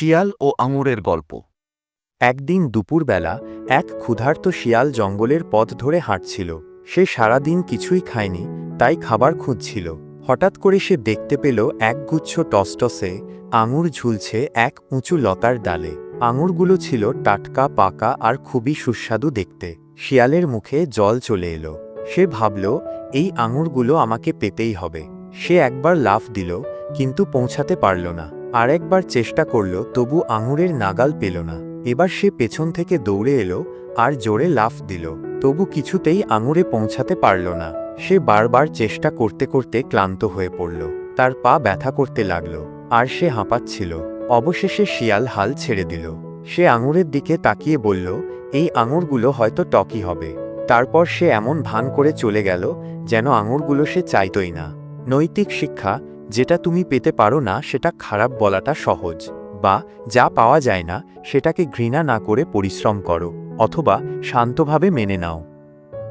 শিয়াল ও আঙুরের গল্প। একদিন দুপুরবেলা এক ক্ষুধার্ত শিয়াল জঙ্গলের পথ ধরে হাঁটছিল। সে সারাদিন কিছুই খায়নি, তাই খাবার খুঁজছিল। হঠাৎ করে সে দেখতে পেল একগুচ্ছ টসটসে আঙুর ঝুলছে এক উঁচু লতার ডালে। আঙুরগুলো ছিল টাটকা, পাকা আর খুবই সুস্বাদু দেখতে। শিয়ালের মুখে জল চলে এলো। সে ভাবল, এই আঙুরগুলো আমাকে পেতেই হবে। সে একবার লাফ দিল, কিন্তু পৌঁছাতে পারল না। আর একবার চেষ্টা করল, তবু আঙুরের নাগাল পেল না। এবার সে পেছন থেকে দৌড়ে এলো আর জোরে লাফ দিল, তবু কিছুতেই আঙুরে পৌঁছাতে পারল না। সে বারবার চেষ্টা করতে করতে ক্লান্ত হয়ে পড়ল। তার পা ব্যথা করতে লাগল আর সে হাঁপাচ্ছিল। অবশেষে শিয়াল হাল ছেড়ে দিল। সে আঙুরের দিকে তাকিয়ে বলল, এই আঙুরগুলো হয়তো টকই হবে। তারপর সে এমন ভান করে চলে গেল যেন আঙুরগুলো সে চাইতই না। নৈতিক শিক্ষা: যেটা তুমি পেতে পারো না সেটা খারাপ বলাটা সহজ, বা যা পাওয়া যায় না সেটাকে ঘৃণা না করে পরিশ্রম করো, অথবা শান্তভাবে মেনে নাও।